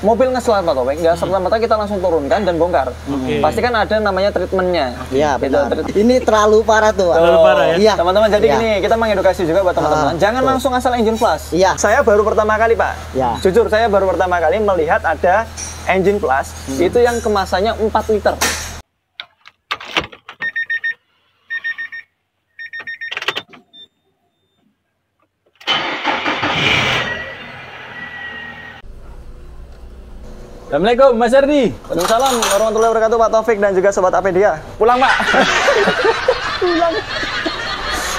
mobil ngeslat Pak Topik, nggak serta-merta kita langsung turunkan dan bongkar. Pasti kan ada namanya treatmentnya. Iya, gitu. benar. Ini terlalu parah tuh. Terlalu parah ya? Iya. Teman-teman, jadi gini, kita mengedukasi juga buat teman-teman. Jangan langsung asal engine plus. Iya. Saya baru pertama kali Pak. Iya. Jujur, saya baru pertama kali melihat ada engine plus, itu yang kemasannya 4 liter. Assalamualaikum Mas Ardi. Waalaikumsalam warahmatullahi wabarakatuh Pak Taufik dan juga Sobat Apedia. Pulang Pak. Pulang.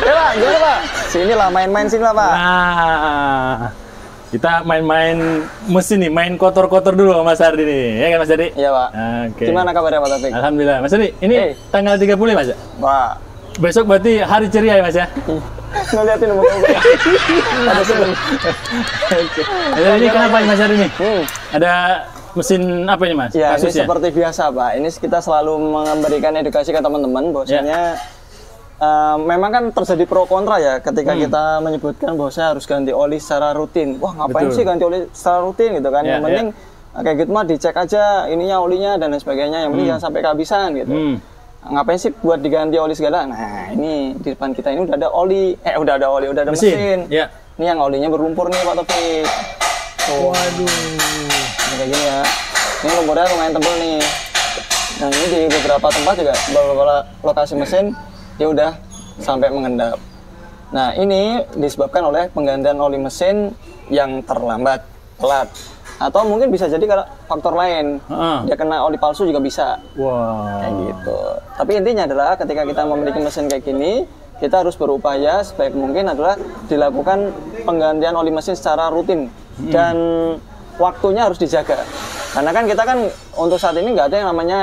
Ya Pak, gimana Pak? Sini lah, main-main sini lah Pak. Nah, kita main-main mesin nih, main kotor-kotor dulu sama Mas Ardi nih. Ya kan Mas Ardi? Iya Pak. Oke. Gimana kabarnya Pak Taufik? Alhamdulillah. Mas Ardi, ini tanggal 30 ya Mas? Pak. Besok berarti hari ceria ya Mas ya? Ngeliatin muka-muka. Ada seneng. Oke. Ini kenapa Mas Ardi nih? Ada mesin apa ini Mas? Ya, kasusnya? ini seperti biasa Pak. Ini kita selalu memberikan edukasi ke teman-teman bahwasanya memang kan terjadi pro kontra ya ketika kita menyebutkan bahwa saya harus ganti oli secara rutin. Wah, ngapain sih ganti oli secara rutin gitu kan? Yang penting kayak gitu mah dicek aja ininya, olinya dan lain sebagainya. Yang penting jangan sampai kehabisan gitu. Ngapain sih buat diganti oli segala? Nah, ini di depan kita ini udah ada oli, udah ada mesin. Ya. Ini yang olinya berlumpur nih Pak Taufik. Waduh. Ini kayak gini ya. Ini lumpurnya lumayan tebal nih. Nah, ini di beberapa tempat juga, beberapa lokasi mesin dia udah sampai mengendap. Nah, ini disebabkan oleh penggantian oli mesin yang terlambat, telat. Atau mungkin bisa jadi karena faktor lain. Dia kena oli palsu juga bisa. Kayak gitu. Tapi intinya adalah ketika kita memiliki mesin kayak gini, kita harus berupaya sebaik mungkin adalah dilakukan penggantian oli mesin secara rutin. Dan waktunya harus dijaga. Karena kan kita kan untuk saat ini nggak ada yang namanya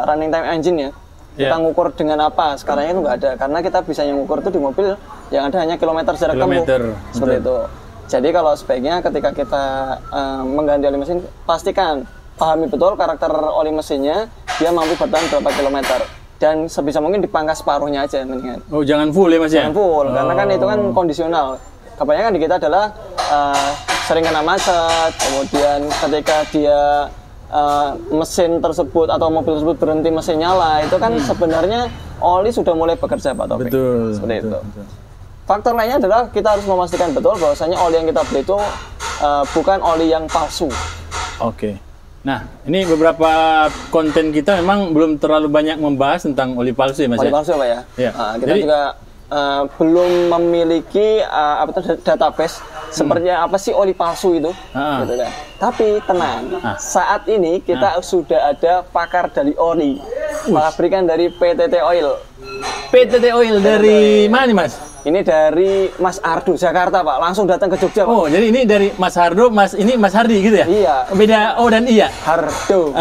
running time engine ya. Kita ngukur dengan apa? Sekarang itu nggak ada. Karena kita bisa ngukur itu di mobil yang ada hanya kilometer jarak tempuh. Seperti itu. Jadi kalau sebaiknya ketika kita mengganti oli mesin, pastikan pahami betul karakter oli mesinnya, dia mampu bertahan berapa kilometer. Dan sebisa mungkin dipangkas separuhnya aja mendingan. Oh, jangan full ya Mas ya? Jangan full, karena kan itu kan kondisional. Kebanyakan di kita adalah sering kena macet, kemudian ketika dia mesin tersebut atau mobil tersebut berhenti mesin nyala, itu kan sebenarnya oli sudah mulai bekerja Pak Taufik. Betul. Seperti itu. Faktor lainnya adalah kita harus memastikan betul bahwasanya oli yang kita beli itu bukan oli yang palsu. Oke. Nah, ini beberapa konten kita memang belum terlalu banyak membahas tentang oli palsu ya Mas Oli palsu Pak ya? Iya. Kita juga belum memiliki database seperti apa sih oli palsu itu. Gitu kan. Tapi tenang, saat ini kita sudah ada pakar dari oli, pabrikan dari PTT Oil. PTT Oil dari mana nih Mas? Ini dari Mas Ardo, Jakarta Pak, langsung datang ke Jogja Pak. Oh, jadi ini dari Mas Ardo, ini Mas Hardi gitu ya? Iya. Beda O dan I ya? Hardo.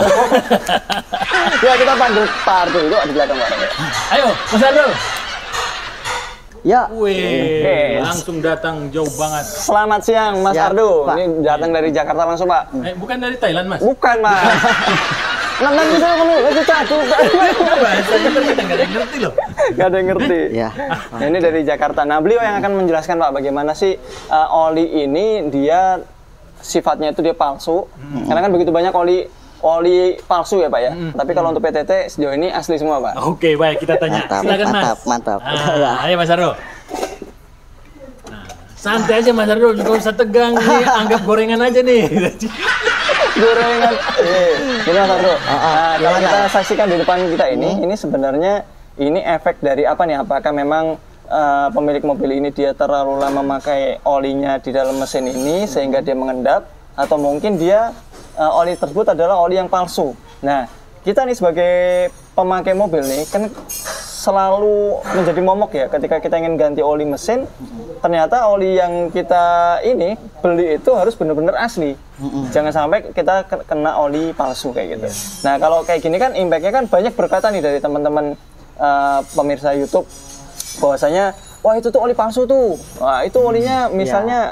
Ya, kita panggil Pak Ardo, itu di belakang Pak. Ayo, Mas Ardo. Ya. Wih, langsung datang jauh banget. Selamat siang Mas Ardo. Pak. Ini datang dari Jakarta langsung Pak. Bukan dari Thailand Mas? Bukan Mas. Nanti saya itu cakep. Bahasanya kan kita nggak ada yang ngerti loh. Nggak ada yang ngerti. Ya. Nah, ini dari Jakarta. Nah, beliau yang akan menjelaskan Pak bagaimana sih oli ini dia sifatnya itu dia palsu. Karena kan begitu banyak oli palsu ya Pak ya. Tapi kalau untuk PTT sejauh ini asli semua Pak. Oke, baik kita tanya. Silakan Mas. Mantap. Ayo Mas Ardo. Nah, santai aja Mas Ardo, juga usah tegang nih. Anggap gorengan aja nih. Gorengan. Ini Mas Ardo. Kalau kita saksikan di depan kita ini sebenarnya ini efek dari apa nih? Apakah memang pemilik mobil ini dia terlalu lama memakai olinya di dalam mesin ini sehingga dia mengendap, atau mungkin dia oli tersebut adalah oli yang palsu. Nah, kita nih sebagai pemakai mobil nih kan selalu menjadi momok ya ketika kita ingin ganti oli mesin, ternyata oli yang kita ini beli itu harus benar-benar asli. Jangan sampai kita kena oli palsu kayak gitu. Nah, kalau kayak gini kan impact-nya kan banyak berkata nih dari teman-teman pemirsa YouTube bahwasanya wah itu tuh oli palsu tuh. Wah, itu olinya misalnya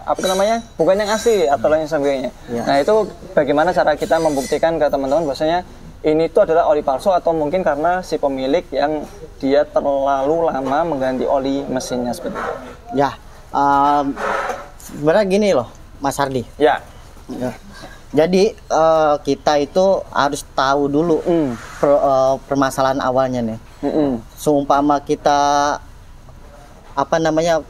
apa namanya? Bukan yang asli atau lain sebagainya. Nah, itu bagaimana cara kita membuktikan ke teman-teman bahwasanya ini tuh adalah oli palsu atau mungkin karena si pemilik yang dia terlalu lama mengganti oli mesinnya seperti itu. Ya. Sebenarnya gini loh, Mas Hardi. Ya. Jadi kita itu harus tahu dulu permasalahan awalnya nih. Seumpama kita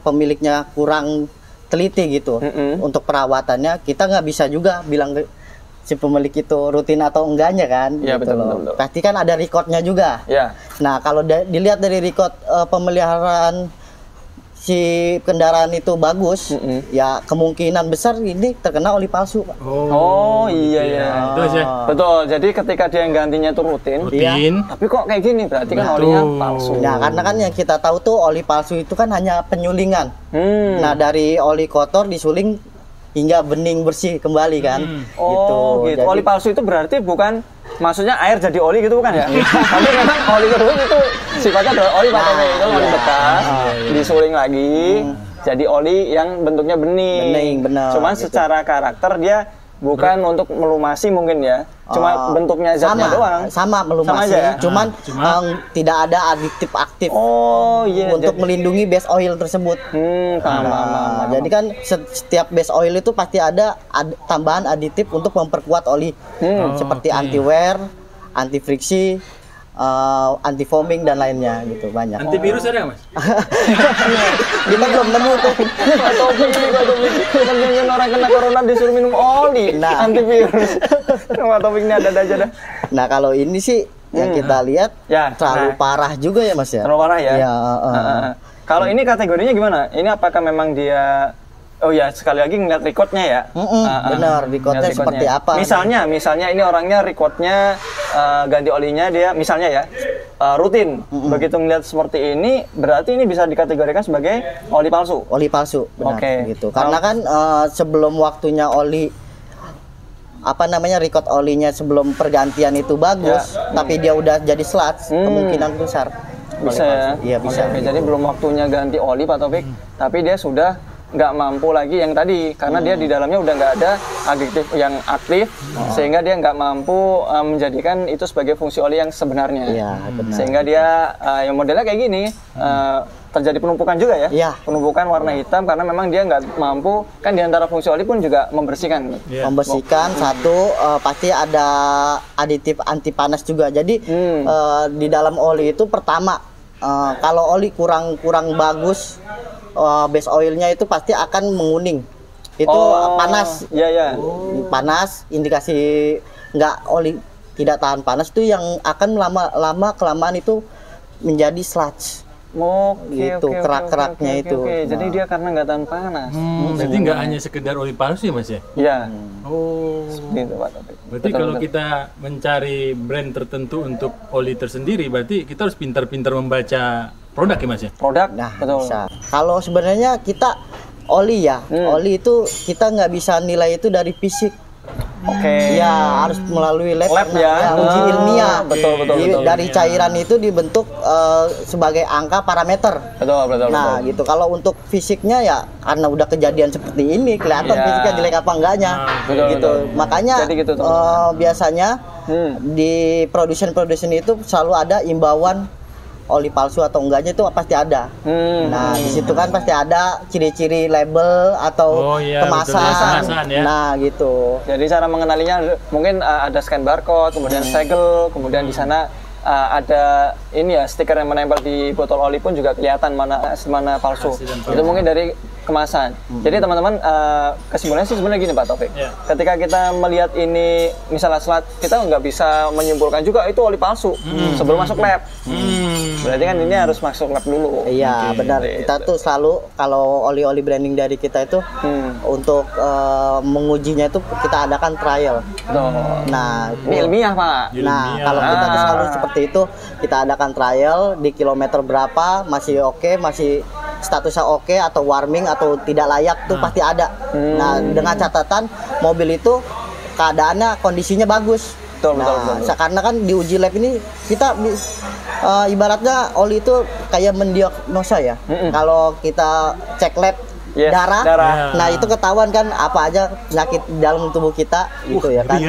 pemiliknya kurang teliti gitu untuk perawatannya, kita nggak bisa juga bilang si pemilik itu rutin atau enggaknya kan. Iya, gitu betul. Pasti kan ada recordnya juga. Ya. Nah kalau dilihat dari record pemeliharaan si kendaraan itu bagus, ya kemungkinan besar ini terkena oli palsu, Pak. Oh iya ya. Itu aja. Betul. Jadi ketika dia yang gantinya itu rutin, tapi kok kayak gini berarti kan olinya palsu. Nah, karena kan yang kita tahu tuh oli palsu itu kan hanya penyulingan. Nah, dari oli kotor disuling hingga bening bersih kembali kan. Oh gitu. Jadi, oli palsu itu berarti bukan maksudnya air jadi oli gitu bukan ya? Tapi memang oli tersebut itu sifatnya adalah oli itu oli bekas, disuling lagi jadi oli yang bentuknya bening. Bening, benar. Cuman gitu. secara karakter dia bukan untuk melumasi mungkin ya. Cuma bentuknya zatnya doang. Sama melumasi. Sama aja ya? Cuman tidak ada aditif aktif. Oh iya. Untuk melindungi base oil tersebut. Paham. Jadi kan setiap base oil itu pasti ada tambahan aditif untuk memperkuat oli. Seperti anti wear, anti friksi, anti foaming dan lainnya gitu, banyak. Antivirus ada nggak, Mas? Kita belum nemu tuh. Topik. Ternyata orang kena corona disuruh minum oli. Nah. Antivirus. Topik ini ada aja dah. Nah kalau ini sih yang kita lihat terlalu parah juga ya Mas ya. Terlalu parah ya. Ya, Kalau ini kategorinya gimana? Ini apakah memang dia sekali lagi ngeliat recordnya ya. Benar, recordnya seperti apa? Misalnya ini orangnya recordnya ganti olinya dia misalnya ya rutin. Begitu ngeliat seperti ini, berarti ini bisa dikategorikan sebagai oli palsu. Oli palsu, benar. Oke. Gitu. Karena kan sebelum waktunya oli record olinya sebelum pergantian itu bagus, tapi dia udah jadi sludge, kemungkinan besar. Bisa ya? Iya bisa. Oke, jadi belum waktunya ganti oli Pak Taufik, tapi dia sudah nggak mampu lagi yang tadi karena dia di dalamnya udah nggak ada aditif yang aktif sehingga dia nggak mampu menjadikan itu sebagai fungsi oli yang sebenarnya. Iya, benar. Sehingga dia yang modelnya kayak gini terjadi penumpukan juga ya. Iya. Penumpukan warna hitam karena memang dia nggak mampu kan di antara fungsi oli pun juga membersihkan. Membersihkan satu pasti ada aditif anti panas juga. Jadi di dalam oli itu pertama kalau oli kurang bagus base oilnya itu pasti akan menguning. Itu panas. Iya. Panas, indikasi nggak oli tidak tahan panas itu yang akan lama kelamaan itu menjadi sludge. Kerak-keraknya itu. Jadi dia karena nggak tahan panas. Berarti nggak hanya sekedar oli palsu ya Mas ya? Iya. Seperti itu Pak Taufik. Berarti kalau kita mencari brand tertentu untuk oli tersendiri, berarti kita harus pintar-pintar membaca produk ya Mas ya? Produk, betul. Bisa. Kalau sebenarnya kita oli ya, oli itu kita nggak bisa nilai itu dari fisik. Ya harus melalui lab ya, uji ilmiah. Betul. Dari cairan itu dibentuk sebagai angka parameter. Betul. Nah gitu. Kalau untuk fisiknya ya karena udah kejadian seperti ini kelihatan fisiknya jelek apa enggaknya. Gitu. Makanya gitu, biasanya di produsen itu selalu ada imbauan oli palsu atau enggaknya itu pasti ada. Nah, di situ kan pasti ada ciri-ciri label atau kemasan. Ya. Nah, gitu. Jadi cara mengenalinya mungkin ada scan barcode, kemudian segel, kemudian di sana ada ini ya stiker yang menempel di botol oli pun juga kelihatan mana palsu. Itu mungkin dari kemasan. Jadi teman-teman kesimpulannya sih sebenarnya gini Pak Taufik. Ketika kita melihat ini misalnya slide, kita nggak bisa menyimpulkan juga itu oli palsu sebelum masuk lab. Berarti kan ini harus masuk lab dulu. Iya benar. Kita tuh selalu kalau oli-oli branding dari kita itu untuk mengujinya itu kita adakan trial. Nah ini ilmiah Pak. Nah kalau kita tuh selalu seperti itu, kita adakan trial di kilometer berapa masih oke, masih statusnya oke atau warming atau tidak layak tuh pasti ada. Nah dengan catatan mobil itu keadaannya kondisinya bagus. Betul. Karena kan di uji lab ini kita ibaratnya oli itu kayak mendiagnosa ya. Kalau kita cek lab darah. Nah itu ketahuan kan apa aja penyakit dalam tubuh kita gitu ya kan.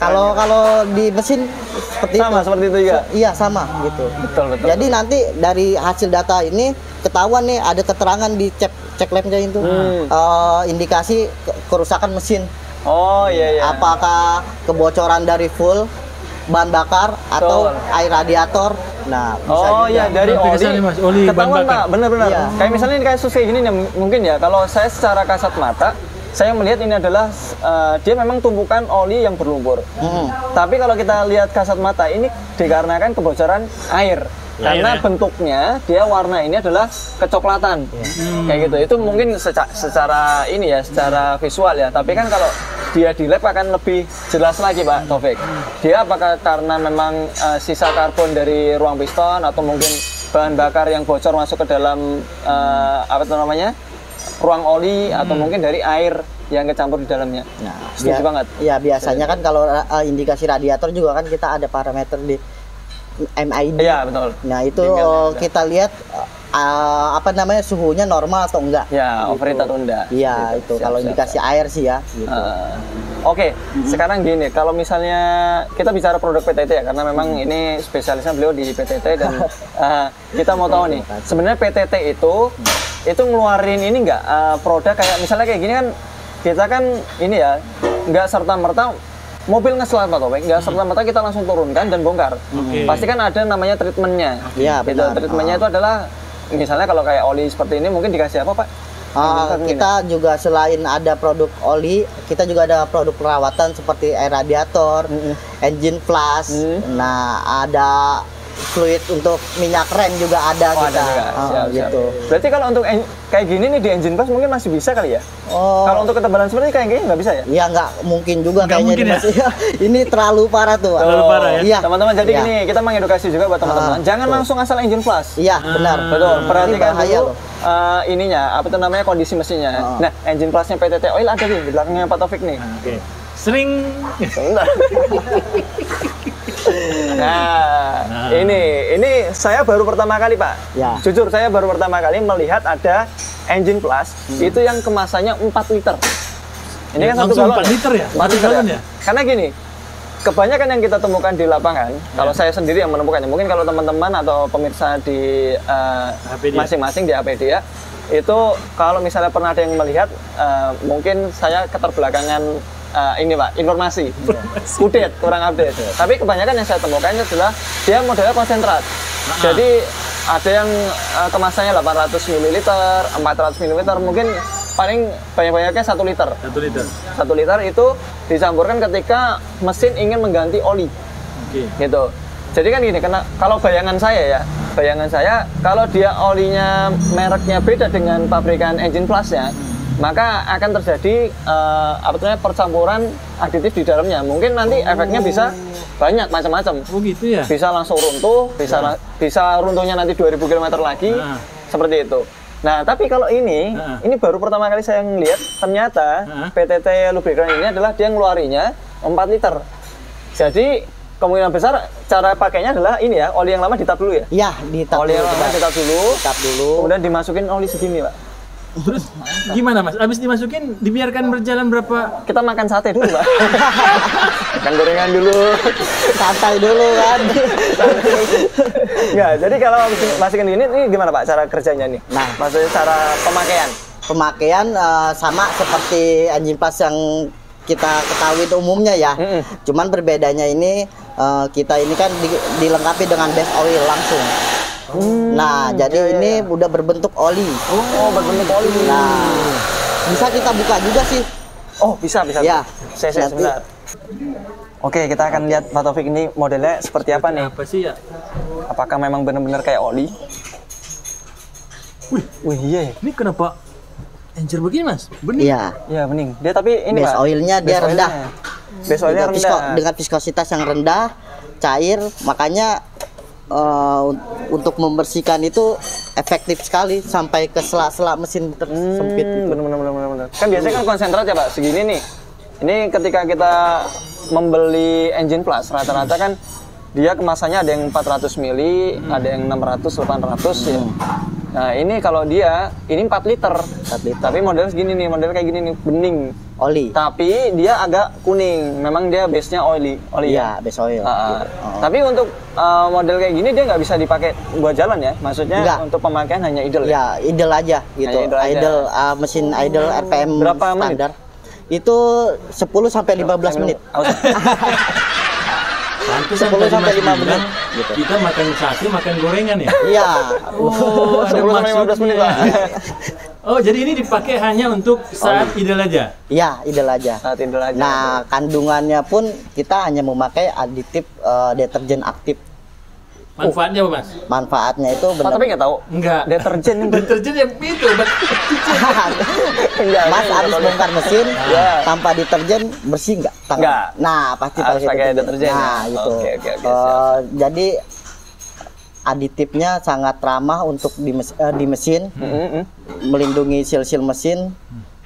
Kalau di mesin seperti itu juga. Iya sama gitu. Betul. Jadi nanti dari hasil data ini ketahuan nih ada keterangan di cek labnya itu indikasi kerusakan mesin. Oh iya iya. Apakah kebocoran dari full bahan bakar atau air radiator? Nah, bisa Oh juga. iya, dari Periksa nih, Mas, oli bahan ketahuan bakar. Pak, benar-benar. Iya. Kayak misalnya ini kasus kayak gini nih, mungkin ya kalau saya secara kasat mata saya melihat ini adalah dia memang tumpukan oli yang berlumpur. Tapi kalau kita lihat kasat mata ini dikarenakan kebocoran air. Karena ya? bentuknya dia warna ini adalah kecoklatan. Kayak gitu. Itu mungkin secara ini ya, secara visual ya. Tapi kan kalau dia di lab akan lebih jelas lagi Pak Taufik. Dia apakah karena memang sisa karbon dari ruang piston atau mungkin bahan bakar yang bocor masuk ke dalam apa itu namanya? Ruang oli atau mungkin dari air yang kecampur di dalamnya. Nah, Setuju banget. Ya biasanya kan kalau indikasi radiator juga kan kita ada parameter di MID. Iya, betul. Nah itu Tinggal ada. kita lihat apa namanya suhunya normal atau enggak. Ya, overheat atau enggak. Iya Gitu. itu Siap, kalau siap, indikasi siap. air sih ya. Gitu. Oke, sekarang gini, kalau misalnya kita bicara produk PTT ya, karena memang ini spesialisnya beliau di PTT dan kita mau tahu nih, sebenarnya PTT itu ngeluarin ini enggak produk kayak misalnya kayak gini kan, kita kan ini ya, nggak serta-merta mobil ngeslat Pak Taufik, nggak serta-merta kita langsung turunkan dan bongkar. Pasti kan ada namanya treatmentnya. Iya, Gitu. benar. Treatmentnya itu adalah, misalnya kalau kayak oli seperti ini mungkin dikasih apa Pak? Kita juga selain ada produk oli, kita juga ada produk perawatan seperti air radiator, engine flush. Nah, ada fluid untuk minyak rem juga ada Oh, kita. ada juga. Siap, Gitu. siap. Berarti kalau untuk kayak gini nih di engine plus mungkin masih bisa kali ya? Oh. Kalau untuk ketebalan seperti kayak gini nggak bisa ya? Ya nggak mungkin juga Nggak kayaknya mungkin ya? Mas. Ini terlalu parah tuh, Pak. Terlalu parah ya? Iya. Teman-teman, jadi Iya. gini, kita mengedukasi juga buat teman-teman. Jangan betul. langsung asal engine plus. Iya, benar. Betul, perhatikan Ini bahaya dulu loh. ininya, apa itu namanya, kondisi mesinnya. Nah, engine plusnya PTT Oil ada nih, di belakangnya Pak Taufik nih. Oke. Sering Sebentar. Nah, ini saya baru pertama kali Pak. Ya. Jujur saya baru pertama kali melihat ada engine plus itu yang kemasannya 4 liter. Ini kan satu langsung galon. 4 liter ya? 4 liter galon ya? ya? Karena gini, kebanyakan yang kita temukan di lapangan, kalau saya sendiri yang menemukannya, mungkin kalau teman-teman atau pemirsa di HPD. masing-masing di APD ya, itu kalau misalnya pernah ada yang melihat, mungkin saya keterbelakangan ini Pak, informasi. Update, kurang update. Tapi kebanyakan yang saya temukan adalah dia modelnya konsentrat. Jadi ada yang kemasannya 800 ml, 400 ml, mungkin paling banyak-banyaknya 1 liter. 1 liter. 1 liter itu dicampurkan ketika mesin ingin mengganti oli. Oke. Gitu. Jadi kan gini, karena kalau bayangan saya kalau dia olinya mereknya beda dengan pabrikan engine plusnya, maka akan terjadi apa namanya, percampuran aditif di dalamnya. Mungkin nanti efeknya bisa banyak macam-macam. Oh gitu ya? Bisa langsung runtuh, bisa runtuhnya nanti 2000 km lagi, seperti itu. Nah, tapi kalau ini baru pertama kali saya ngelihat, ternyata PTT lubricant ini adalah dia ngeluarinya 4 liter. Jadi kemungkinan besar cara pakainya adalah ini ya, oli yang lama ditap dulu ya. Iya, ditap Oli yang dulu, lama Pak. ditap dulu, Ditap dulu. kemudian dimasukin oli segini Pak. Terus gimana Mas? Abis dimasukin dibiarkan berjalan berapa? Kita makan sate dulu Pak. Makan gorengan dulu. Santai dulu kan. Enggak, jadi kalau masukin ini gimana Pak cara kerjanya nih? Nah. Maksudnya cara pemakaian. Pemakaian sama seperti engine plus yang kita ketahui itu umumnya ya. Cuman berbedanya ini kita ini kan dilengkapi dengan base oil langsung. Nah, jadi ini udah berbentuk oli. Oh, berbentuk oli. Nah, bisa kita buka juga sih. Oh, bisa. Ya. Saya Nanti- sebentar. Oke, kita akan lihat Pak Taufik ini modelnya seperti apa nih? Apa sih ya? Apakah memang benar-benar kayak oli? Wih, iya. ya. Ini kenapa encer begini Mas? Bening. Iya. Iya, bening. Dia tapi ini Base Pak. oilnya dia base rendah. Base oilnya rendah. Dengan viskositas yang rendah, cair, makanya untuk membersihkan itu efektif sekali sampai ke sela-sela mesin tersempit itu. Bener. Kan biasanya kan konsentrat ya Pak, segini nih. Ini ketika kita membeli engine plus, rata-rata kan dia kemasannya ada yang 400 mili, ada yang 600, 800 ya. Nah ini kalau dia, ini 4 liter. 4 liter. Tapi model segini nih, model kayak gini nih, bening. Oli. Tapi dia agak kuning, memang dia base-nya oli Iya, ya. base oil. Ah, Gitu. Oh. Tapi untuk model kayak gini dia nggak bisa dipakai buat jalan ya, maksudnya Nggak. untuk pemakaian hanya idle ya. Ya, idle aja gitu. Hanya idle aja. Idle mesin idle RPM Berapa menit? standar. Itu 10 sampai 15 menit. Pantesan 10 tadi sampai Mas 5 menit. bilang, kita makan sate, makan gorengan ya? Iya. Oh, ada 10 sampai 15 menit, Pak. Oh, jadi ini dipakai hanya untuk saat idul aja? Iya, idul aja. Saat idul aja. Nah, kandungannya pun kita hanya memakai aditif deterjen aktif. Manfaatnya apa, Mas? Manfaatnya itu Pak, benar. tapi nggak tahu. Enggak. Deterjen yang Deterjen yang itu, Enggak, Mas habis bongkar mesin Ya. tanpa deterjen bersih nggak? tangan? Nggak. Nah, pasti Harus pakai deterjen Nah, ya? itu. Oke, siap. Jadi aditifnya sangat ramah untuk di mesin, melindungi sil-sil mesin.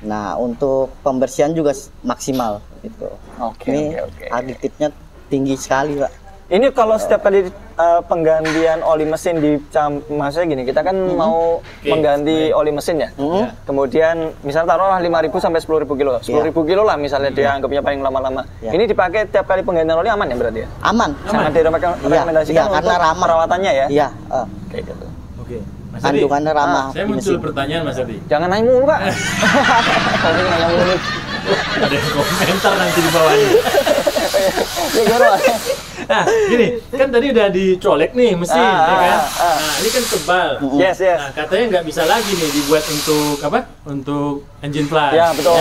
Nah, untuk pembersihan juga maksimal gitu. Oke, Ini oke. aditifnya tinggi sekali, Pak. Ini kalau setiap kali penggantian oli mesin maksudnya gini, kita kan mau mengganti oli mesin ya. Kemudian misalnya taruhlah 5.000 sampai 10.000 kilo. 10.000 kilo lah misalnya dia anggapnya paling lama-lama. Ini dipakai tiap kali penggantian oli aman ya berarti ya? Aman. Sangat direkomendasikan Iya, karena untuk ramah. perawatannya ya? Iya, Kayak gitu. Oke. Mas Adi, kandungannya ramah saya di muncul mesin. pertanyaan, Mas Adi. Jangan nanya mulu, Pak. Kalau nanya mulu. Ada yang komentar nanti di bawahnya. Ya, guru. Nah, gini, kan tadi udah dicolek nih mesin, ya kan? Nah, ini kan tebal. Yes. Nah, katanya nggak bisa lagi nih dibuat untuk apa? Untuk engine flash. Ya, betul.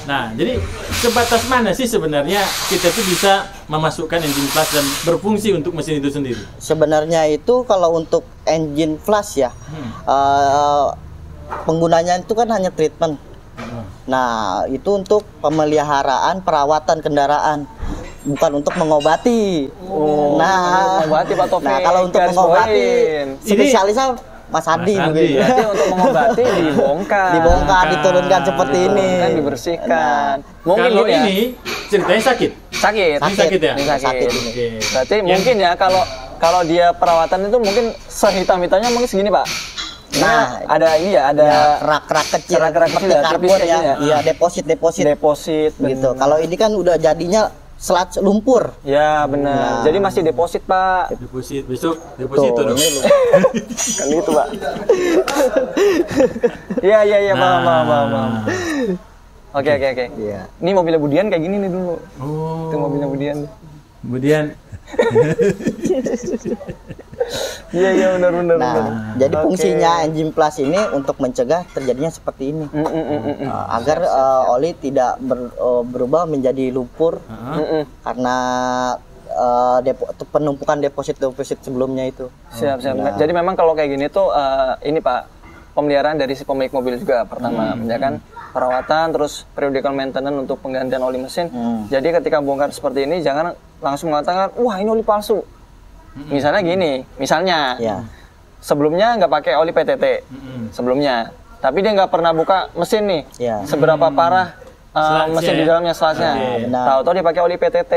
Nah, jadi sebatas mana sih sebenarnya kita tuh bisa memasukkan engine flash dan berfungsi untuk mesin itu sendiri? Sebenarnya itu kalau untuk engine flash ya, penggunanya itu kan hanya treatment. Nah, itu untuk pemeliharaan, perawatan kendaraan, bukan untuk mengobati. Mengobati, Pak Taufik. Nah, kalau untuk Garis mengobati, bawain. spesialisnya Mas Adi Mas mungkin. Adi, ya. Berarti untuk mengobati dibongkar. Dibongkar, diturunkan seperti ini. Kan dibersihkan. Mungkin Kalau gini ya. ini ceritanya sakit. Sakit. Ini sakit ya? Ini sakit. Sakit ini. Oke. Berarti Yang- mungkin ya kalau dia perawatan itu mungkin sehitam-hitamnya mungkin segini, Pak. Nah, ada ini ya, ada kerak-kerak kecil, kerak-kerak kecil seperti ya, tipis karbon kayak ya. gini ya. Iya, deposit deposit gitu. Kalau ini kan udah jadinya selat lumpur. Ya benar. Jadi masih deposit, Pak. Deposit besok deposito dong. ini Kan itu, Pak. Iya, paham. Oke. Iya. Ini mobilnya Budian kayak gini nih dulu. Oh. Itu mobilnya Budian. Kemudian Iya, benar. Nah, jadi Oke. fungsinya engine plus ini untuk mencegah terjadinya seperti ini. Agar oli tidak berubah menjadi lumpur karena penumpukan deposit sebelumnya itu. Siap. Jadi memang kalau kayak gini tuh ini Pak, pemeliharaan dari si pemilik mobil juga pertama, ya kan? Perawatan, terus periodical maintenance untuk penggantian oli mesin. Jadi ketika bongkar seperti ini jangan langsung mengatakan, wah ini oli palsu. Misalnya gini, Ya. sebelumnya nggak pakai oli PTT, sebelumnya, tapi dia nggak pernah buka mesin nih, Ya. seberapa parah Selasnya mesin di ya? dalamnya selasnya. benar. Tahu-tahu dia pakai oli PTT.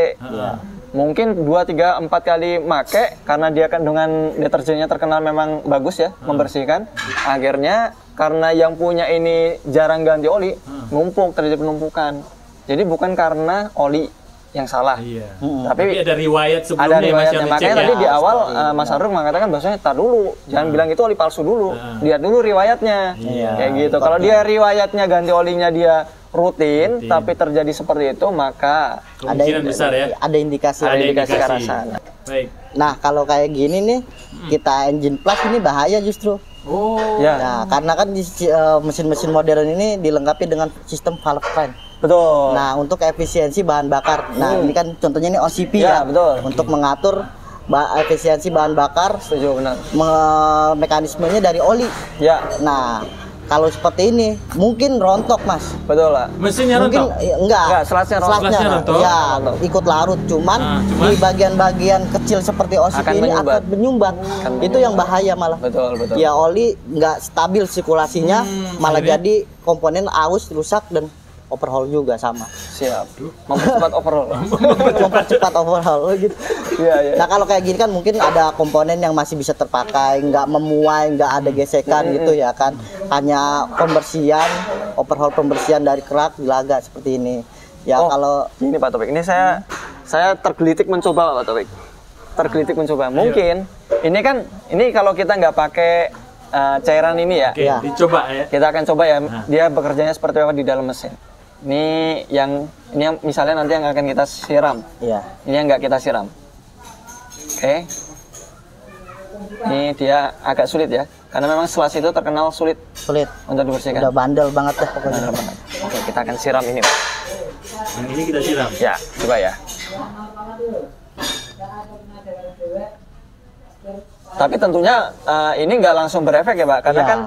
Mungkin 2, 3, 4 kali make karena dia kandungan deterjennya terkenal memang bagus ya, membersihkan. Akhirnya karena yang punya ini jarang ganti oli, numpuk, terjadi penumpukan. Jadi bukan karena oli yang salah. iya. Tapi Tapi ada riwayat sebelumnya ada Mas, riwayatnya. yang Makanya dicek tadi ya? di awal Mas Arul mengatakan bahwasanya tar dulu, jangan bilang itu oli palsu dulu. Lihat dulu riwayatnya. Kayak gitu. Kalau dia riwayatnya ganti olinya dia rutin, tapi terjadi seperti itu, maka Kemungkinan besar ya. Ada indikasi. Ada indikasi ke indikasi. arah sana. Baik. Nah, kalau kayak gini nih, kita engine plus ini bahaya justru. Oh. Ya, Nah, karena kan di mesin-mesin modern ini dilengkapi dengan sistem valve train. betul. Nah, untuk efisiensi bahan bakar. Nah, ini kan contohnya ini OCP Ya, ya. betul. Untuk mengatur efisiensi bahan bakar, Setuju, benar. mekanismenya dari oli. Ya, Nah, kalau seperti ini mungkin rontok, Mas. betul lah. Mesinnya Mungkin rontok. Enggak, selasnya rontok. Selasnya rontok. Ya, ikut larut. Cuman cuman di bagian-bagian kecil seperti OCP Akan ini menyumbat. akan menyumbat. Itu yang bahaya malah. Betul. Ya, oli nggak stabil sirkulasinya, malah jadi komponen aus rusak dan overhaul juga sama. Siap. Mempercepat overhaul. Mempercepat overhaul gitu. Iya. Nah, kalau kayak gini kan mungkin ada komponen yang masih bisa terpakai, nggak memuai, nggak ada gesekan gitu ya kan. Hanya pembersihan, overhaul pembersihan dari kerak dilaga seperti ini. Ya kalau Ini Pak Topik, ini saya tergelitik mencoba Pak Topik. Tergelitik mencoba. Mungkin ini kalau kita nggak pakai cairan ini ya, Oke, Ya. dicoba ya. kita akan coba ya dia bekerjanya seperti apa di dalam mesin. Ini yang misalnya nanti yang akan kita siram. Iya. Ini yang nggak kita siram. Oke. Ini dia agak sulit ya, karena memang selas itu terkenal sulit untuk dibersihkan. Udah bandel banget dah pokoknya. Bandel banget. Oke, kita akan siram ini, Pak. Yang ini kita siram. Ya, coba ya. Tapi tentunya ini nggak langsung berefek ya, Pak, karena Ya. kan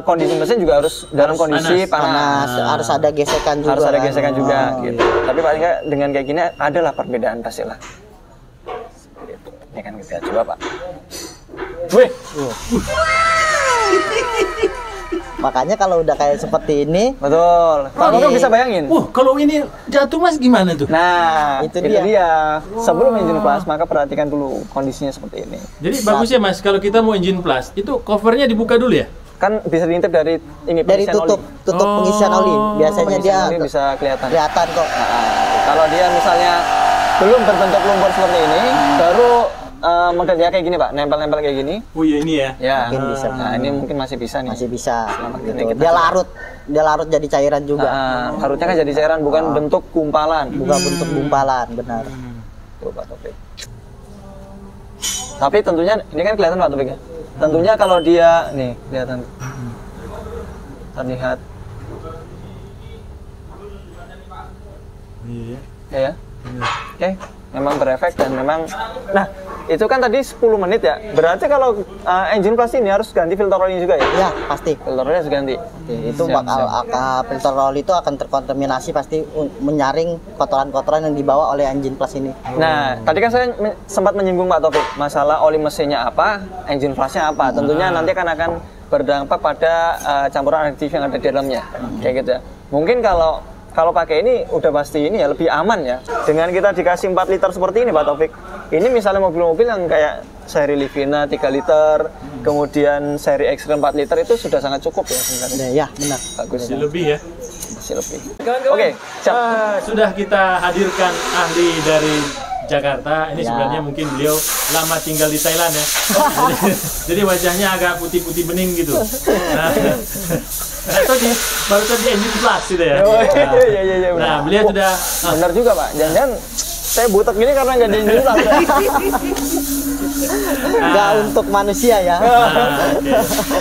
kondisi mesin juga harus dalam kondisi panas. Harus ada gesekan juga. Harus ada gesekan juga, gitu. Iya. Tapi paling nggak dengan kayak gini adalah perbedaan pastilah. Ini kan kita coba, Pak. Wih, Makanya kalau udah kayak seperti ini, betul. Pak Koko bisa bayangin. Kalau ini jatuh Mas gimana tuh? Nah, Itu itu dia. dia. Sebelum engine plus, maka perhatikan dulu kondisinya seperti ini. Jadi bagus ya Mas, kalau kita mau engine plus, itu covernya dibuka dulu ya? Kan bisa diintip dari ini dari pengisian tutup oli. pengisian oli. Biasanya Pengisian dia oli bisa kelihatan. kelihatan kok. Kalau dia misalnya belum berbentuk lumpur seperti ini, baru modelnya kayak gini, Pak, nempel-nempel kayak gini. Oh iya ini ya. Ya, Mungkin bisa. Nah, ini mungkin masih bisa nih. Masih bisa. Ini Gitu. kita Dia larut jadi cairan juga. Larutnya kan jadi cairan, bukan bentuk gumpalan. Bukan bentuk gumpalan, benar. Tuh, Pak Taufik. Tapi tentunya ini kan kelihatan, Pak Taufik ya. Tentunya kalau dia nih kelihatan terlihat Iya. ya. Oke, memang berefek dan memang nah, itu kan tadi 10 menit ya. Berarti kalau engine plus ini harus ganti filter oli juga ya? Ya, pasti. Filter oli harus ganti. Itu filter oli itu akan terkontaminasi pasti menyaring kotoran-kotoran yang dibawa oleh engine plus ini. Nah, tadi kan saya sempat menyinggung Pak Taufik masalah oli mesinnya apa, engine plusnya apa. Tentunya nanti akan berdampak pada campuran aditif yang ada di dalamnya. Kayak gitu ya. Mungkin kalau pakai ini udah pasti ini ya lebih aman ya. Dengan kita dikasih 4 liter seperti ini Pak Taufik. Ini misalnya mobil-mobil yang kayak seri Livina 3 liter, kemudian seri X-Trail 4 liter itu sudah sangat cukup ya sebenarnya. Ya, benar. Bagus. Masih lebih ya. Masih lebih. Kawan-kawan, Oke, siap. Sudah kita hadirkan ahli dari Jakarta. Ini Ya. sebenarnya mungkin beliau lama tinggal di Thailand ya. Jadi wajahnya agak putih-putih bening gitu. Nah, atau baru tadi engine plus gitu ya. Oh, iya, benar. Nah, beliau sudah Benar juga Pak, jangan-jangan saya butek gini karena nggak ada engine plus. Nggak untuk manusia ya. Nah, oke.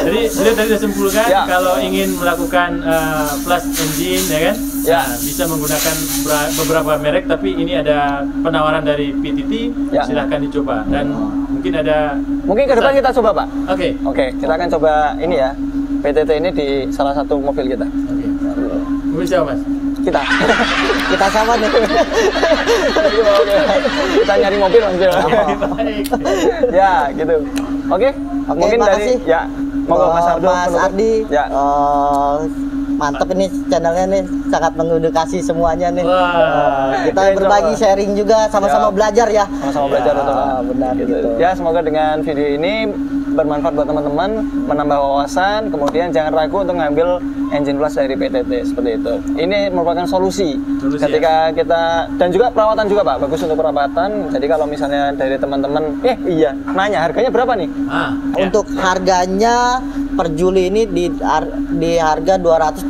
Jadi beliau tadi sudah simpulkan Ya. kalau ingin melakukan plus engine ya kan, Ya. nah, bisa menggunakan beberapa merek, tapi ini ada penawaran dari PTT, Ya. silahkan dicoba dan mungkin ada. Mungkin ke depan kita coba Pak. Oke. Oke, kita akan coba ini ya, PTT ini di salah satu mobil kita. Oke. Mobil siapa Mas? Kita. Kita sama nih. Kita nyari mobil Mas. Baik. Ya, gitu. Oke, Oke, mungkin makasih. dari ya, monggo Mas Ardo. Mas penutup. Ardi. Ya. Mantep ini channelnya nih, sangat mengedukasi semuanya nih. Wah. Kita Insya berbagi Allah. sharing juga, sama-sama Ya. belajar ya. Sama-sama belajar betul Pak. Benar gitu. Ya, semoga dengan video ini bermanfaat buat teman-teman, menambah wawasan, kemudian jangan ragu untuk ngambil engine plus dari PTT seperti itu. Ini merupakan solusi ketika kita, dan juga perawatan juga Pak, bagus untuk perawatan. Jadi kalau misalnya dari teman-teman, iya, nanya harganya berapa nih? Ya. Untuk harganya per Juli ini di harga 228.000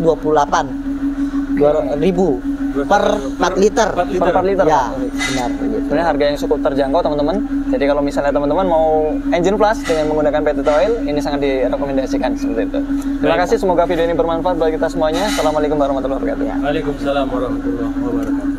per 4 liter. Per Per 4 liter. Ya, Pak. benar. Sebenarnya harga yang cukup terjangkau teman-teman. Jadi kalau misalnya teman-teman mau engine plus dengan menggunakan PTT Oil, ini sangat direkomendasikan seperti itu. Terima kasih, semoga video ini bermanfaat bagi kita semuanya. Assalamualaikum warahmatullahi wabarakatuh. Waalaikumsalam warahmatullahi wabarakatuh.